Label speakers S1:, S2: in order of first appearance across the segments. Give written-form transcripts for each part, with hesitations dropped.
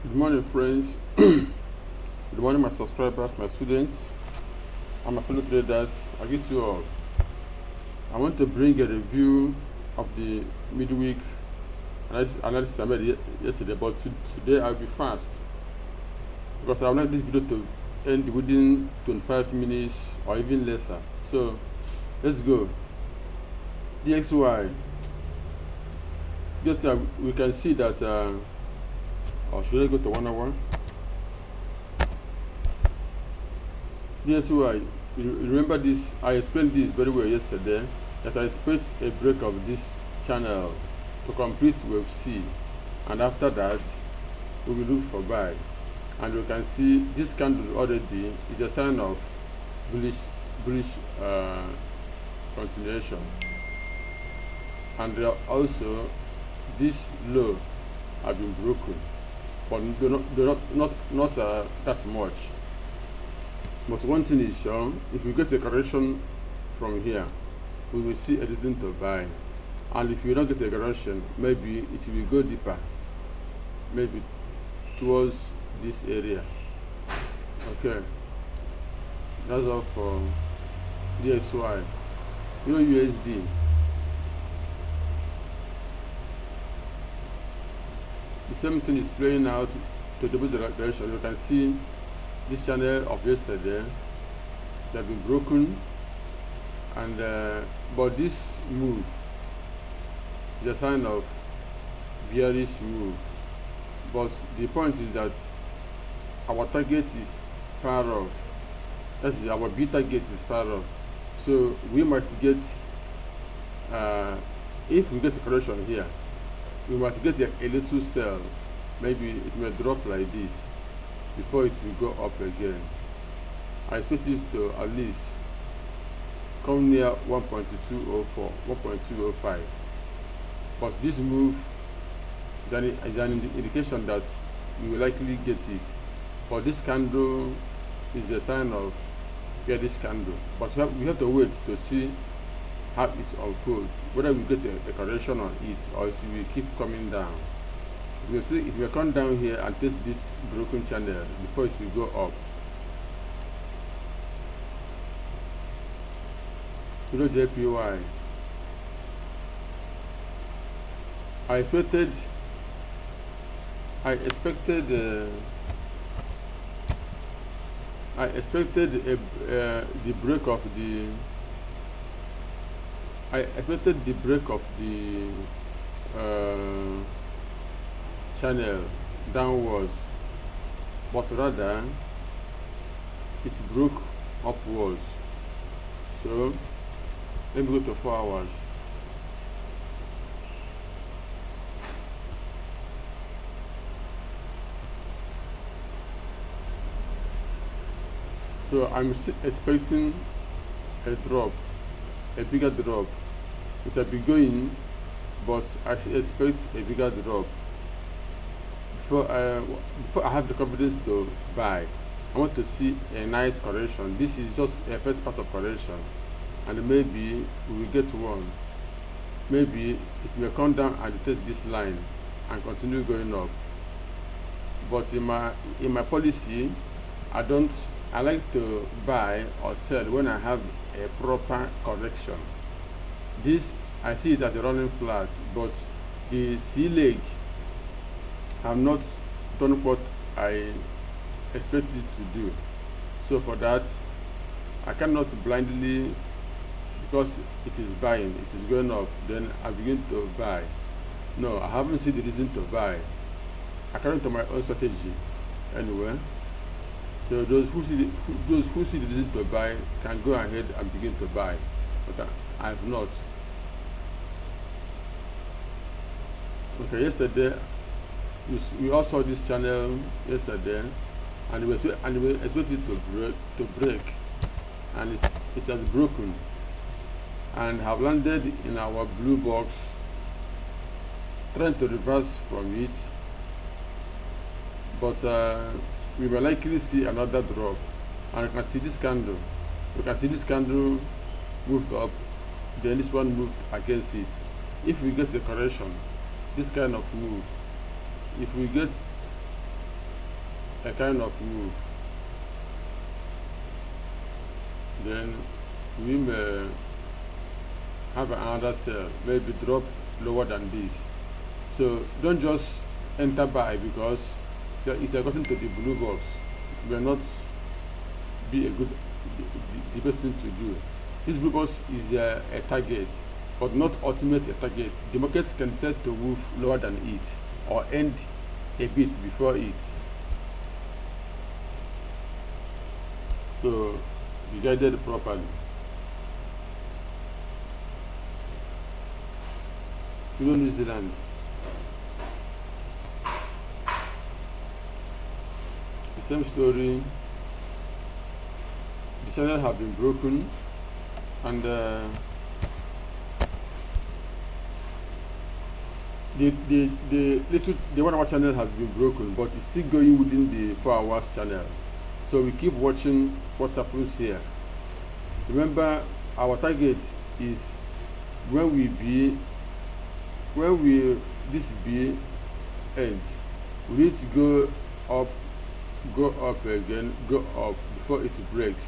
S1: Good morning, friends. Good morning, my subscribers, my students, and my fellow traders. I greet you all. I want to bring a review of the midweek analysis I made yesterday, but today I'll be fast because I would like this video to end within 25 minutes or even lesser. So let's go. DXY. Just we can see that. Or should I go to 101? DXY. You remember this? I explained this very well yesterday. That I expect a break of this channel to complete wave C, and after that we will look for buy. And you can see this candle already is a sign of bullish continuation, and also this low have been broken, but not that much. But one thing is sure, if we get a correction from here, we will see a reason to buy. And if you don't get a correction, maybe it will go deeper, maybe towards this area. Okay, that's all for DXY. USD. The same thing is playing out to the opposite direction. You can see this channel of yesterday, it has been broken, and but this move is a sign of bearish move. But the point is that our target is far off. That is, our B target is far off. So we might get, if we get a correction here, we might get a little sell. Maybe it may drop like this before it will go up again. I expect it to at least come near 1.204, 1.205. But this move is an indication that we will likely get it. But this candle is a sign of bearish candle. But we have to wait to see how it unfolds, whether we get a correction on it or it will keep coming down. It will come down here and test this broken channel before it will go up. JPY. I expected the break of the. I expected the break of the channel downwards, but rather it broke upwards. So let me go to 4 hours. So I'm expecting a drop, a bigger drop. It will be going, but I expect a bigger drop. Before I have the confidence to buy, I want to see a nice correction. This is just a first part of correction, and maybe we will get one. Maybe it may come down and test this line and continue going up. But in my policy, I like to buy or sell when I have a proper correction. This, I see it as a running flat, but the C leg have not done what I expect it to do. So for that, I cannot blindly, because it is buying, it is going up, then I begin to buy. No, I haven't seen the reason to buy according to my own strategy anyway. So those who see the reason to buy can go ahead and begin to buy, but I have not. Okay, yesterday we all saw this channel yesterday, and we expected it to break, and it has broken, and have landed in our blue box, trying to reverse from it, but we will likely see another drop. And you can see this candle. You can see this candle moved up, then this one moved against it. If we get a correction, this kind of move, if we get a kind of move, then we may have another sell, maybe drop lower than this. So don't just enter buy because if you're gotten to the blue box, it may not be the best thing to do. This blue box is a target, but not ultimate a target. The market can set to move lower than it or end a bit before it. So be guided properly. Even New Zealand, the same story. The channel have been broken, and the 1 hour channel has been broken, but it's still going within the 4 hours channel. So we keep watching what happens here. Remember, our target is when this B end, we need to go up again, go up before it breaks.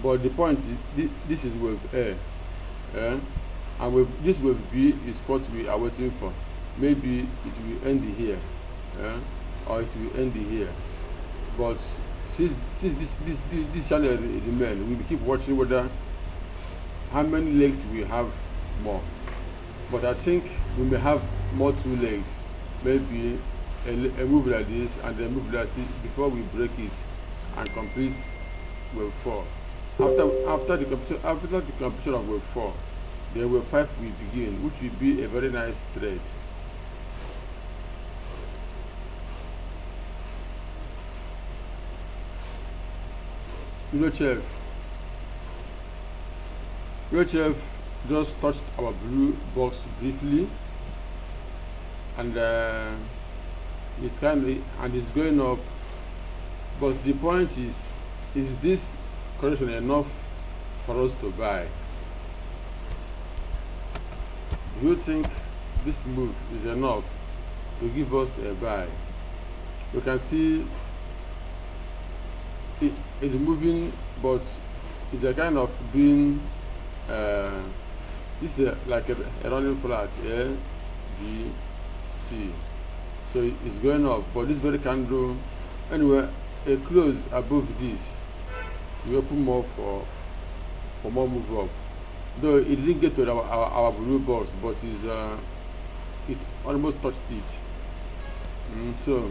S1: But the point is, this is wave A, and with this wave B is what we are waiting for. Maybe it will end here, or it will end here. But since this channel remain, we will keep watching whether how many legs we have more. But I think we may have more 2 legs, maybe a move like this and a move like this before we break it and complete wave 4. After the completion of wave 4, then wave 5 will begin, which will be a very nice trade. UHF just touched our blue box briefly, and it's going up. But the point is this correction enough for us to buy? Do you think this move is enough to give us a buy? You can see it is moving, but it's a kind of being this is like a running flat, A, B, C. So it's going up, but this very candle, anyway, a close above this, we open more for more move up. Though it didn't get to our blue box, but it almost touched it. So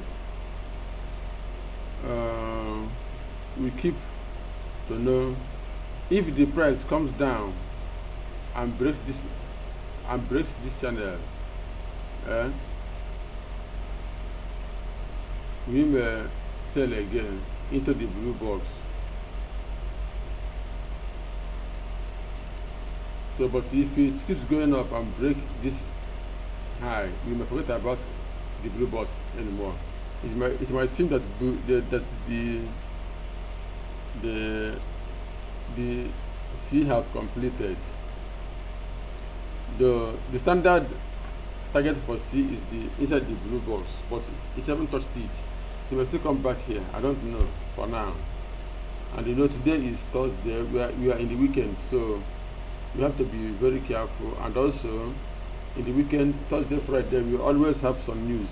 S1: we keep to know if the price comes down and breaks this channel, we may sell again into the blue box. So, but if it keeps going up and break this high, we may forget about the blue box anymore. It might seem that the C have completed. The standard target for C is inside the blue box, but it haven't touched it. It will still come back here. I don't know for now. And today is Thursday. We are in the weekend, so we have to be very careful. And also in the weekend, Thursday, Friday, we always have some news.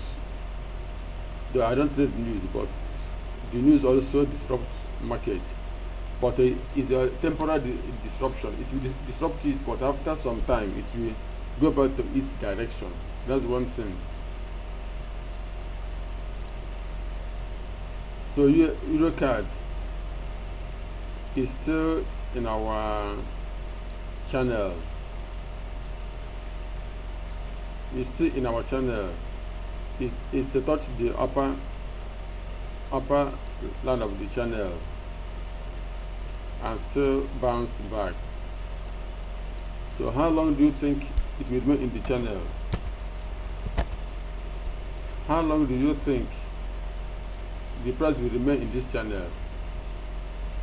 S1: Though I don't trade news, but the news also disrupts market. But it's a temporary disruption. It will disrupt it, but after some time, it will go back to its direction. That's one thing. So Eurocard is still in our channel. It's still in our channel. It touched the upper line of the channel and still bounced back. So how long do you think it will remain in the channel? How long do you think the price will remain in this channel?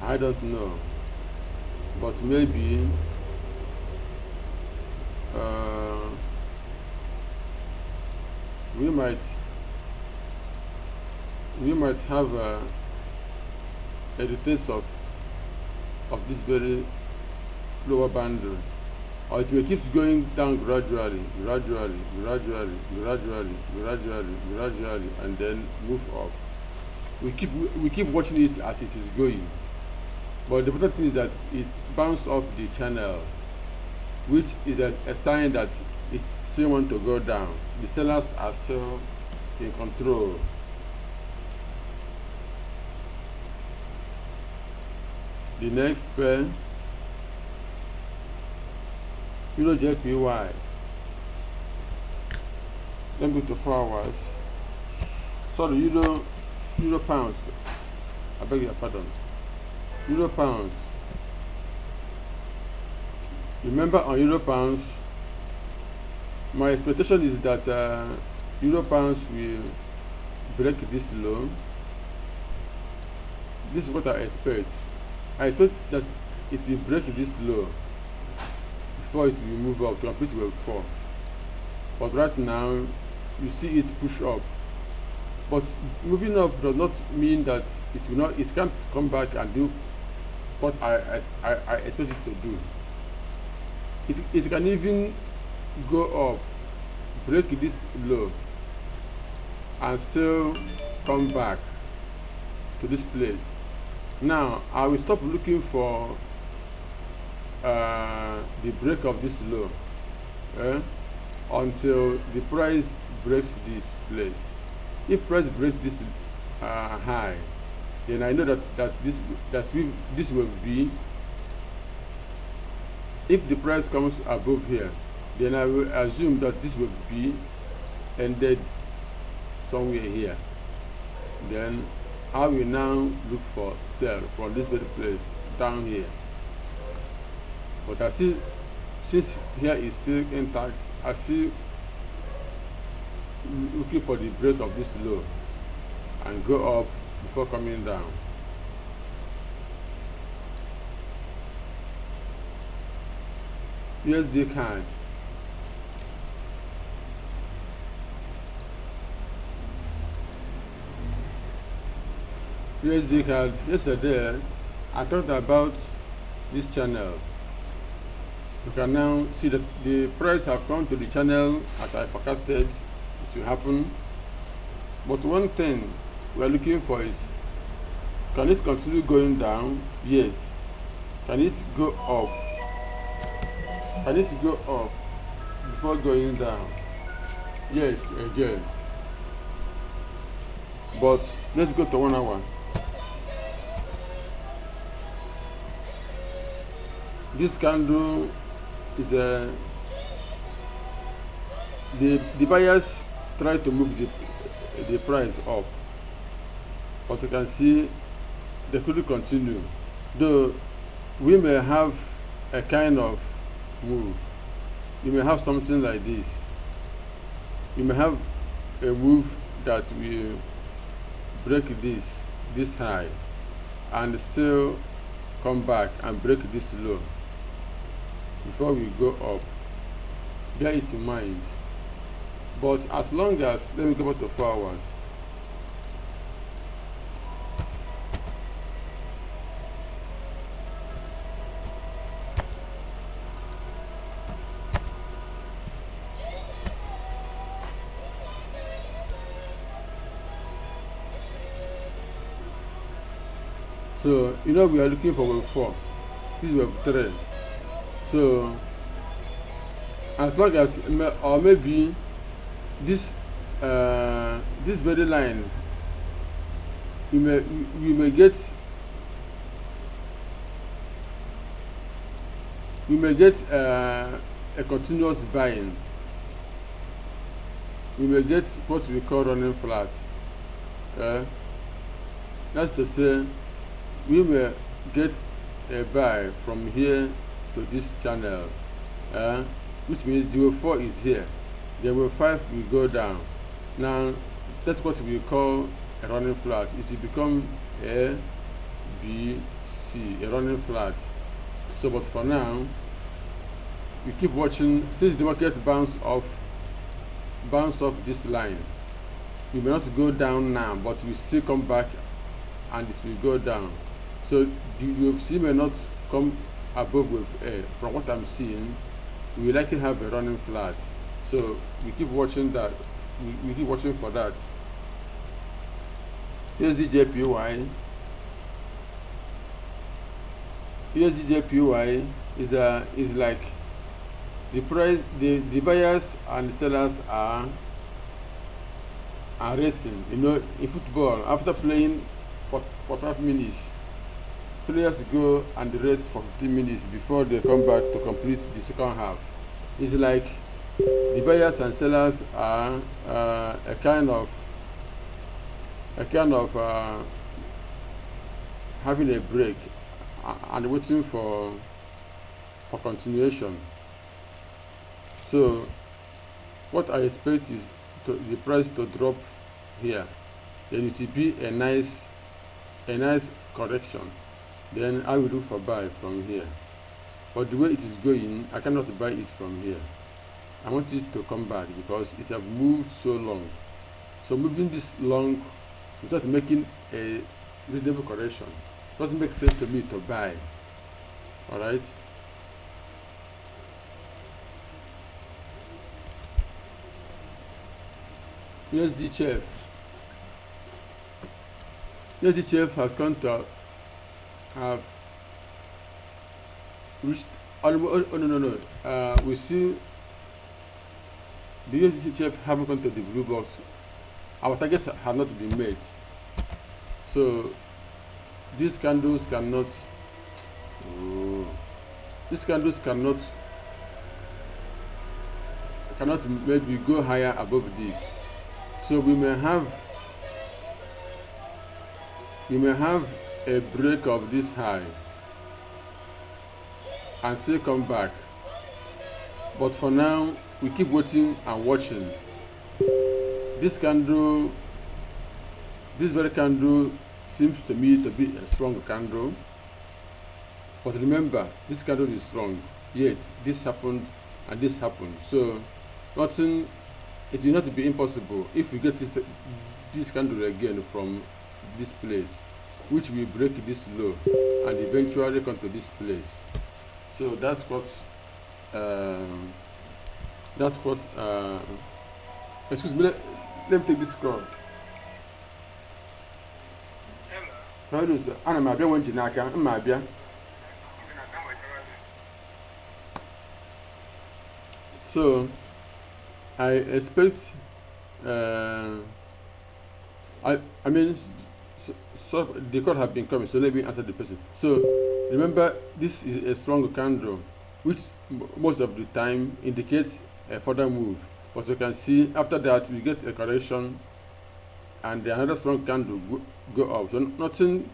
S1: I don't know, but maybe we might have a retest of this very lower boundary, or it may keep going down gradually, and then move up. We keep watching it as it is going, but the important thing is that it bounces off the channel, which is a sign that it still wants to go down. The sellers are still in control. The next pair, Euro JPY. Let me go to 4 hours. Sorry, Euro pounds. I beg your pardon. Euro pounds. Remember, on Euro pounds, my expectation is that Euro pounds will break this low. This is what I expect. I thought that it will break this low before it will move up to complete wave 4. But right now, you see it push up. But moving up does not mean that it can't come back and do what I expect it to do. It can even go up, break this low, and still come back to this place. Now I will stop looking for the break of this low until the price breaks this place. If price breaks this high, then I know that this will be. If the price comes above here, then I will assume that this will be ended somewhere here. Then I will now look for sell from this very place down here. But I see, since here is still intact, I see looking for the break of this low and go up before coming down. USD card. USD card. Yesterday I talked about this channel. You can now see that the price have come to the channel as I forecasted it will happen. But one thing we are looking for is, can it continue going down? Yes. Can it go up? Can it go up before going down? Yes, again. But let's go to 1 hour. This candle is the buyers try to move the price up, but you can see they couldn't continue. Though we may have a kind of move, you may have something like this. You may have a move that will break this high and still come back and break this low before we go up. Bear it in mind. But as long as, let me go back to 4 hours. So, we are looking for wave 4. This is wave 3. So, as long as, or maybe this very line, we may get a continuous buying. We may get what we call running flat. That's to say, we may get a buy from here to this channel, which means the wave 4 is here. The wave 5 will go down. Now that's what we call a running flat. It will become A, B, C, a running flat. So, but for now, we keep watching. Since the market bounce off this line, you may not go down now, but you still come back and it will go down. So the UFC may not come above with air. From what I'm seeing, we will likely have a running flat. So we keep watching that. We keep watching for that. USDJPY. USDJPY is like the price. The buyers and the sellers are racing. You know, in football, after playing for 5 minutes, players go and rest for 15 minutes before they come back to complete the second half. It's like the buyers and sellers are a kind of having a break and waiting for continuation. So what I expect is the price to drop here, then it will be a nice correction. Then I will look for buy from here. But the way it is going, I cannot buy it from here. I want it to come back because it has moved so long. So moving this long without making a reasonable correction doesn't make sense to me to buy. Alright. USD chef has come to have reached we see the USD chef haven't come to the blue box. Our targets have not been met, so these candles cannot maybe go higher above this. So we may have a break of this high and still come back, but for now we keep waiting and watching. This very candle seems to me to be a strong candle, but remember, this candle is strong, yet this happened and this happened. So nothing, it will not be impossible if we get this candle again from this place, which will break this low and eventually come to this place. So that's what excuse me, let me take this call. How do you say? I'm a when Jinaka, I'm a bia. So I expect I mean, so the call have been coming, so let me answer the person. So remember, this is a strong candle, which most of the time indicates a further move. But you can see after that we get a correction, and another strong candle go up. So nothing.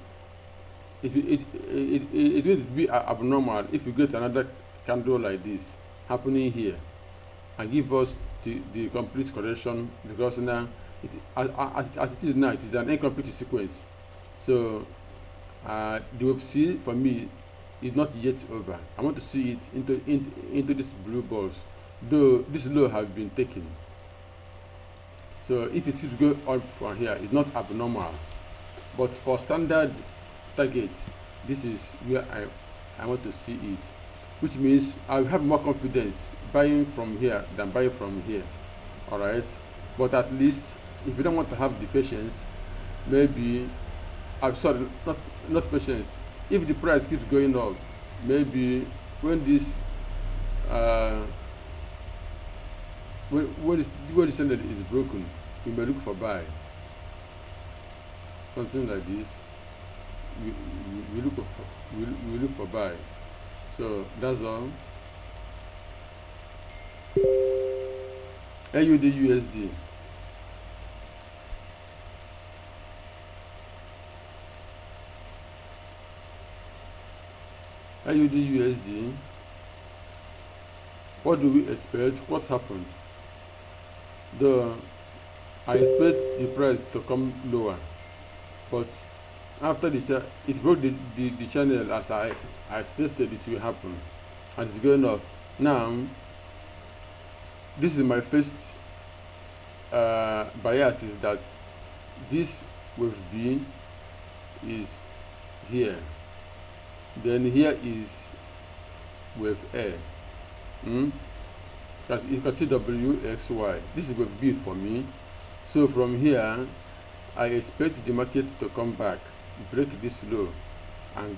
S1: It will be abnormal if you get another candle like this happening here and give us the complete correction, because now as it is now, it is an incomplete sequence. So the UFC for me is not yet over. I want to see it into this blue balls, though this low has been taken. So if it should go up from here, it's not abnormal. But for standard targets, this is where I want to see it, which means I have more confidence buying from here than buying from here. Alright, but at least if you don't want to have the patience, maybe I'm sorry, not patience. If the price keeps going up, maybe when this when the standard is broken, we may look for buy. Something like this, we look for buy. So that's all. AUD USD. AUD USD. What do we expect? What happened? I expect the price to come lower, but after it broke the channel as I suggested it will happen, and it's going up. Now this is my first bias is that this wave B is here, then here is wave A. You can see WXY. This is wave B for me. So from here, I expect the market to come back, break this low, and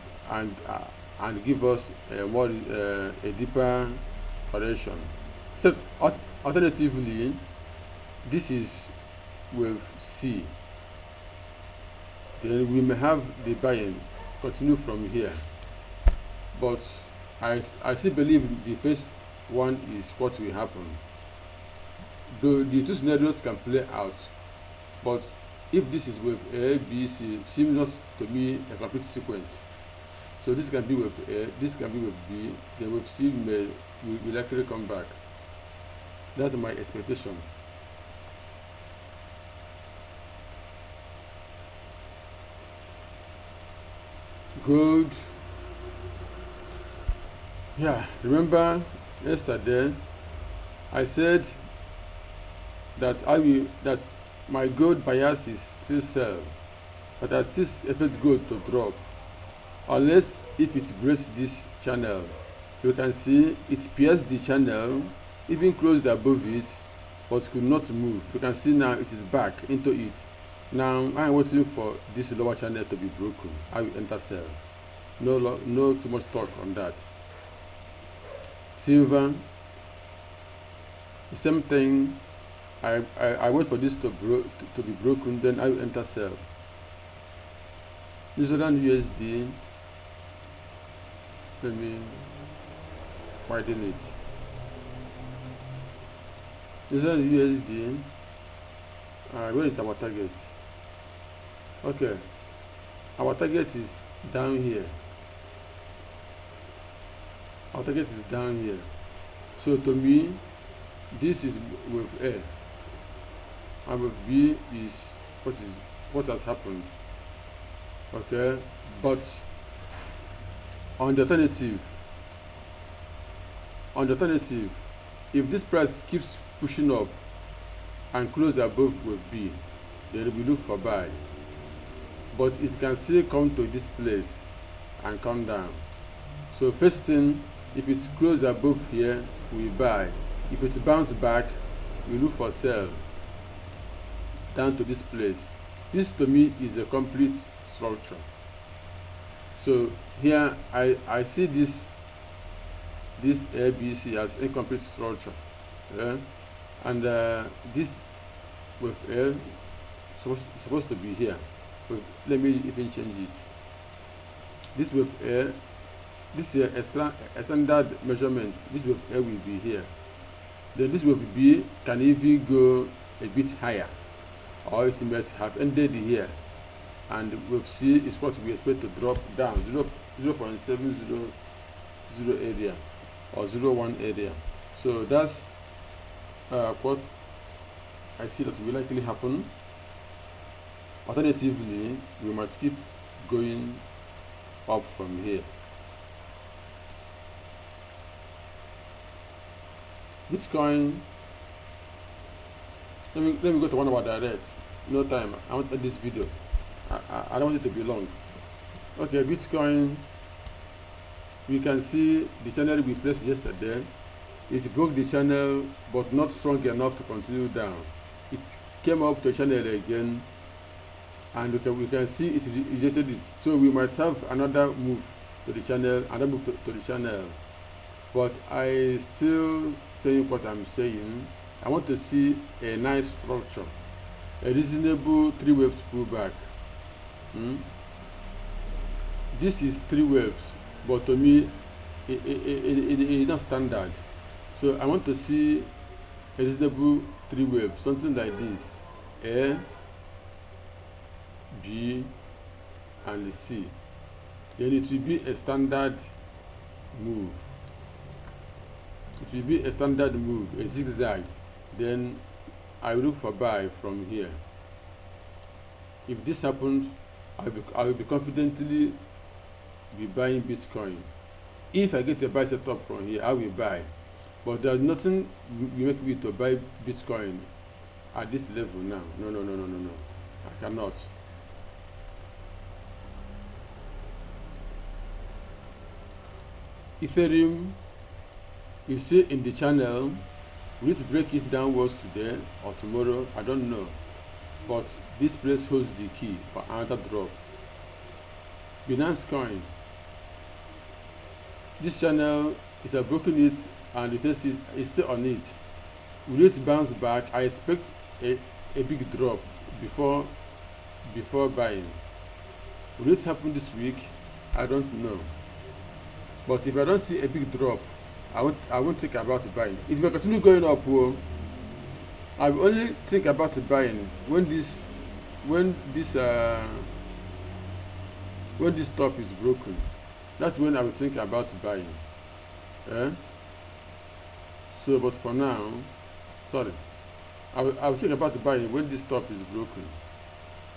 S1: give us a deeper correction. So alternatively, this is wave C. Then we may have the buying continue from here, but I still believe the first one is what will happen. Though the two scenarios can play out, but if this is wave A, B, C, seems not to me a complete sequence. So this can be wave A, this can be wave B, then wave C will likely come back. That's my expectation. Gold. Yeah, remember yesterday I said that my gold bias is still sell, but I still expect gold to drop unless if it breaks this channel. You can see it pierced the channel, even closed above it, but could not move. You can see now it is back into it. Now I'm waiting for this lower channel to be broken. I will enter sell. No too much talk on that. Silver, the same thing. I wait for this to be broken, then I will enter sell. New Zealand USD, let me widen it. New Zealand USD, where is our target? Okay, our target is down here. Our target is down here. So to me, this is wave A, and wave B is what has happened. Okay, but on the alternative, if this price keeps pushing up and close above wave B, then we look for buy. But it can still come to this place and come down. So first thing, if it's close above here, we buy. If it bounce back, we look for sell down to this place. This to me is a complete structure. So here I see this ABC as incomplete structure, and this with L supposed to be here. But let me even change it. This with L, this is a standard measurement. This with L will be here. Then this with B can even go a bit higher, or it might have ended here. And with C is what we expect to drop down 0.700 area or 0.1 area. So that's what I see that will likely happen. Alternatively, we might keep going up from here. Bitcoin, let me go to 1 hour direct. No time, I want this video. I don't want it to be long. Okay, Bitcoin, we can see the channel we placed yesterday. It broke the channel, but not strong enough to continue down. It came up to channel again, and we can see it rejected it. So we might have another move to the channel, another move to the channel. But I still saying what I'm saying. I want to see a nice structure, a reasonable 3 waves pullback. This is 3 waves, but to me it is not standard. So I want to see a reasonable 3 waves, something like this: A, B, and C. Then it will be a standard move. It will be a standard move, a zigzag. Then I will look for buy from here. If this happens, I will be confidently be buying Bitcoin. If I get a buy set up from here, I will buy. But there's nothing will make me to buy Bitcoin at this level now. No. I cannot. Ethereum is still in the channel. We need to break it downwards today or tomorrow, I don't know. But this place holds the key for another drop. Binance Coin. This channel is a broken it and the test is still on it. Will it bounce back? I expect a big drop before buying. Will it happen this week? I don't know. But if I don't see a big drop, I won't think about buying. It may continue going up. I will only think about buying when this top is broken. That's when I will think about buying. So, but for now, sorry, I will think about buying when this top is broken,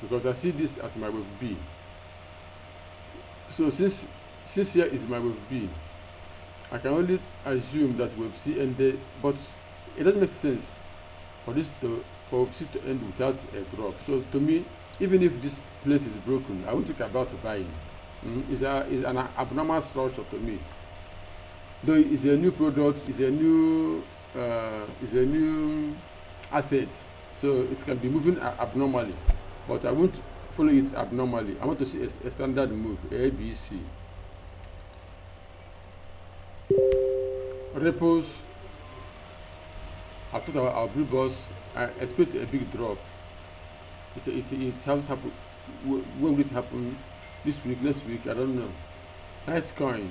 S1: because I see this as my wave B. So since here is my wave B, I can only assume that wave C ended, but it doesn't make sense for wave C to end without a drop. So to me, even if this place is broken, I won't think about buying. It's an abnormal structure to me. Though it's a new product, it's a new asset, so it can be moving abnormally, but I won't follow it abnormally. I want to see a standard move, A, B, C. Repos, I thought our blue boss, I expect a big drop. It has happened. When will it happen? This week, next week, I don't know. Litecoin.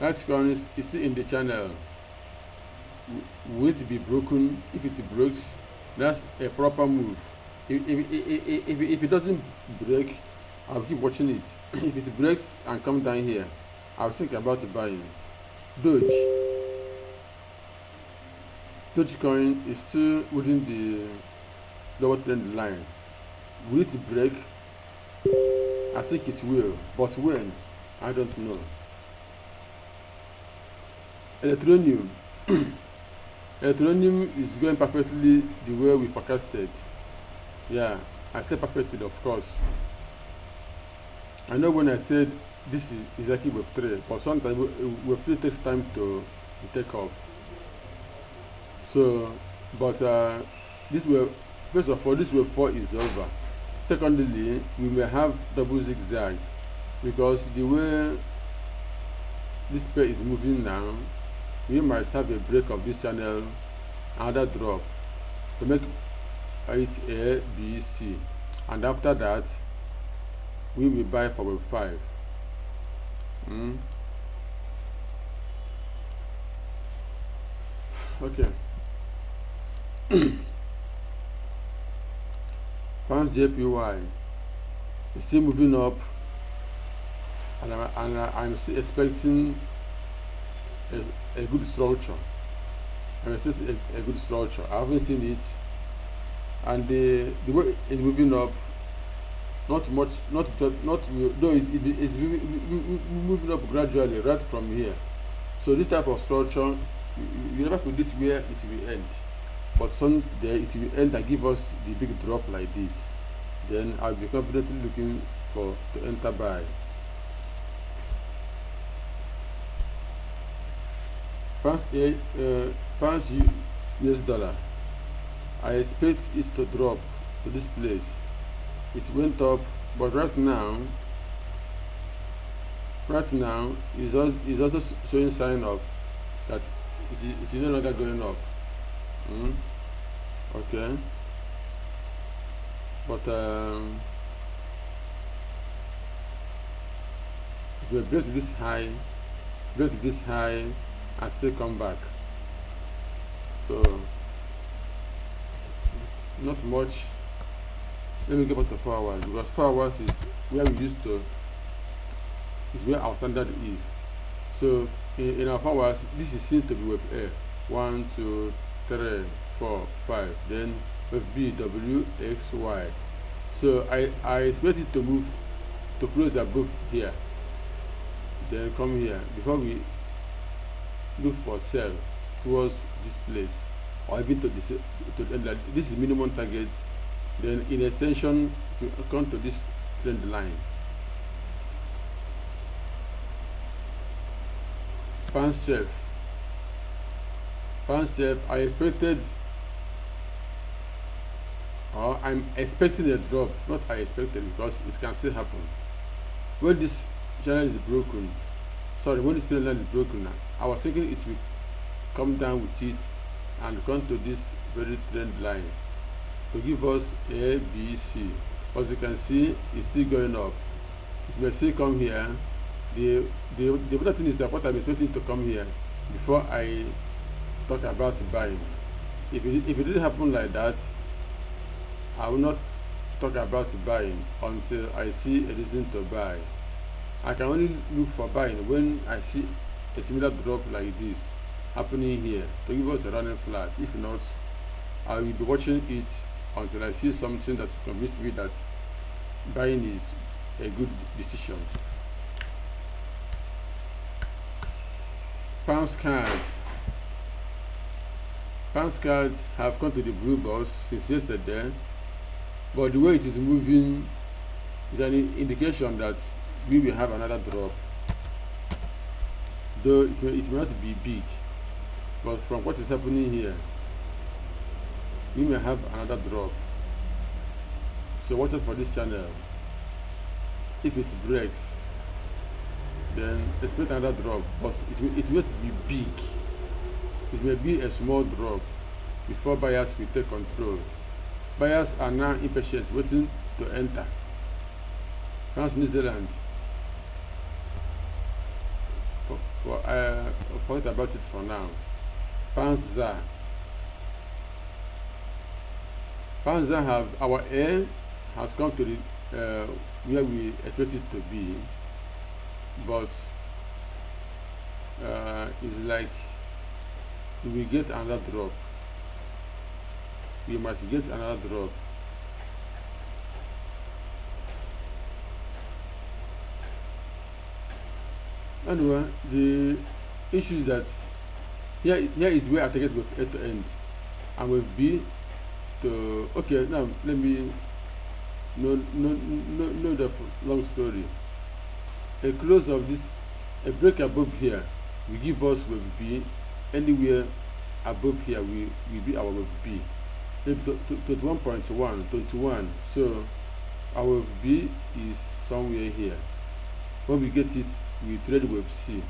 S1: Litecoin is still in the channel. Will it be broken? If it breaks, that's a proper move. If it doesn't break, I'll keep watching it. If it breaks and comes down here, I'll think about buying. Dogecoin is still within the lower trend line. Will it break? I think it will, but when? I don't know. Electronium. Electronium is going perfectly the way we forecasted. Yeah, I said perfectly, of course. I know when I said this is exactly wave 3, but sometimes wave 3 takes time to take off. So, but this wave, first of all, this wave 4 is over. Secondly, we may have double zigzag, because the way this pair is moving now, we might have a break of this channel, another drop to make it A, B, C, and after that we will buy for wave 5. Okay. Pound JPY is still moving up, and I'm still expecting a good structure. I'm expecting a good structure. I haven't seen it, and the way it's moving up, not much, though it's moving up gradually right from here. So this type of structure, you never predict where it will end, but someday it will end and give us the big drop like this. Then I'll be confidently looking to enter buy. Pounds US dollar. I expect it to drop to this place. It went up, but right now is also showing sign of that it is no longer going up. Okay, but it will break this high, and still come back. So not much. Let me go back to 4 hours, because 4 hours is where we used to, is where our standard is. So in our 4 hours, this is seen to be wave A. 1, 2, 3, 4, 5. Then wave B, W, X, Y. So I expect it to move to close above here. Then come here before we look for sell. towards this place, or even to this to the end. Like this is minimum target, then in extension to come to this trend line. Pound chef, I expected, or I'm expecting a drop, not I expected, because it can still happen. When this channel is broken, sorry, when this trend line is broken now, I was thinking it will come down with it and come to this very trend line to give us A, B, C. As you can see, it's still going up. It may still come here. The other thing is that what I'm expecting to come here before I talk about buying. If it didn't happen like that, I will not talk about buying until I see a reason to buy. I can only look for buying when I see a similar drop like this happening here to give us a running flat. If not, I will be watching it until I see something that will convince me that buying is a good decision. Pounds cards have come to the blue box since yesterday, but the way it is moving is an indication that we will have another drop, though it may not be big, but from what is happening here, we may have another drop. So watch out for this channel. If it breaks, then expect another drop, but it will not be big. It may be a small drop before buyers will take control. Buyers are now impatient, waiting to enter. France, New Zealand. Forget about it for now. Panza have our air has come to the where we expect it to be, but it's like we will get another drop. We might get another drop. Anyway, the issue is that here is where I take it with A to end, and with B to okay. Now let me no the long story. A close of this, a break above here will give us with B. Anywhere above here will be our with B. Maybe to 21.1. So our B is somewhere here. When we get it, we trade with C.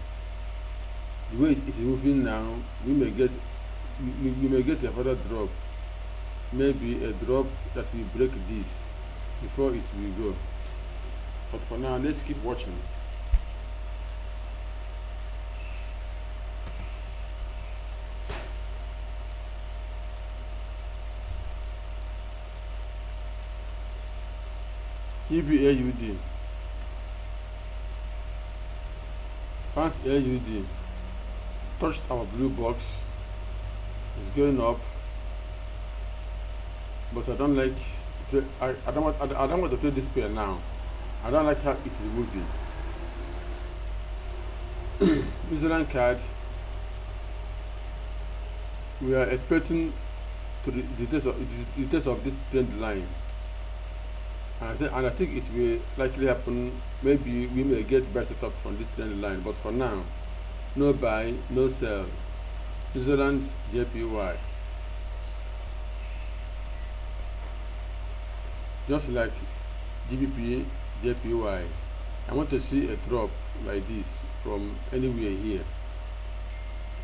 S1: The way it is moving now, we may get a further drop, maybe a drop that will break this before it will go. But for now, let's keep watching. EBAUD. Pounds AUD touched our blue box. It's going up, but I don't like. I don't want to trade this pair now. I don't like how it is moving. New Zealand card. We are expecting to the test of this trend line. And I think it will likely happen. Maybe we may get buy set up from this trend line, but for now, no buy, no sell. New Zealand JPY. Just like GBP JPY, I want to see a drop like this from anywhere here.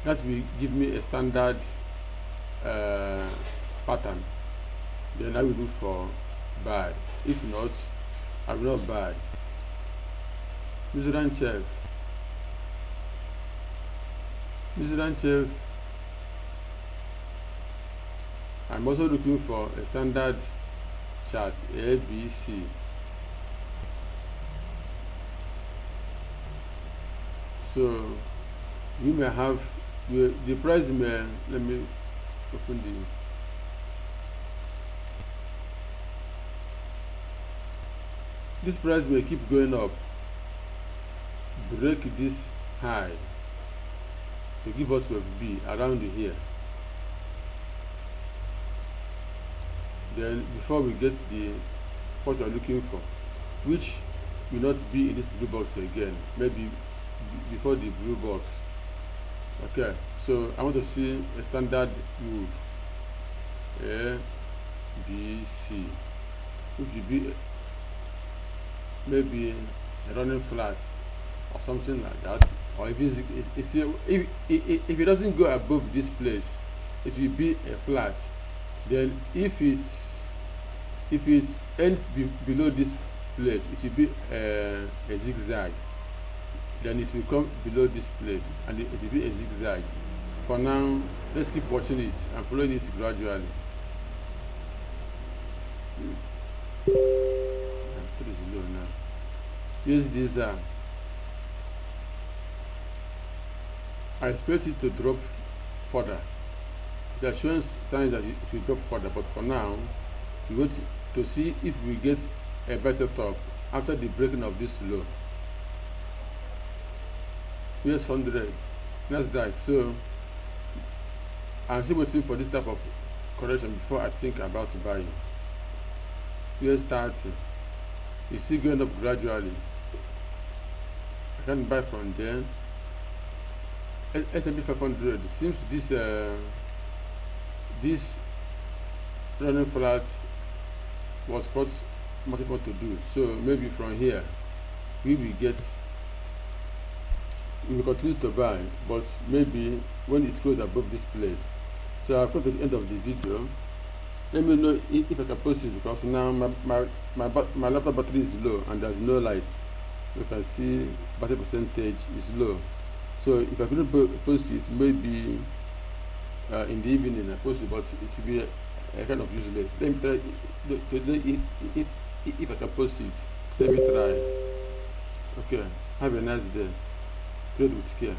S1: That will give me a standard pattern. Then I will look for buy. If not, I will not buy. New Zealand chef. I'm also looking for a standard chart, A, B, C. So we may have the price may, let me open the this price may keep going up, break this high, to give us wave B around here. Then before we get the what we are looking for, which will not be in this blue box again, maybe before the blue box. Okay, so I want to see a standard move A, B, C, which will be maybe a running flat or something like that. Or if it doesn't go above this place, it will be a flat. Then if it ends below this place, it will be a zigzag. Then it will come below this place and it will be a zigzag. For now, let's keep watching it and following it gradually. That is low now. Use this I expect it to drop further. It has shown signs that it will drop further, but for now, we wait to see if we get a bicep top after the breaking of this low. US 100, Nasdaq. So I'm still waiting for this type of correction before I think about buying. US 30, you see going up gradually. I can buy from there. S&P 500 seems this running flat was what market want to do. So maybe from here we will continue to buy, but maybe when it goes above this place. So I've got to the end of the video. Let me know if I can post it, because now my laptop battery is low and there's no light. You can see battery percentage is low. So if I couldn't post it, maybe in the evening I post it, but it should be a kind of useless. Let me try if I can post it. Let me try. Okay, have a nice day. Trade with care.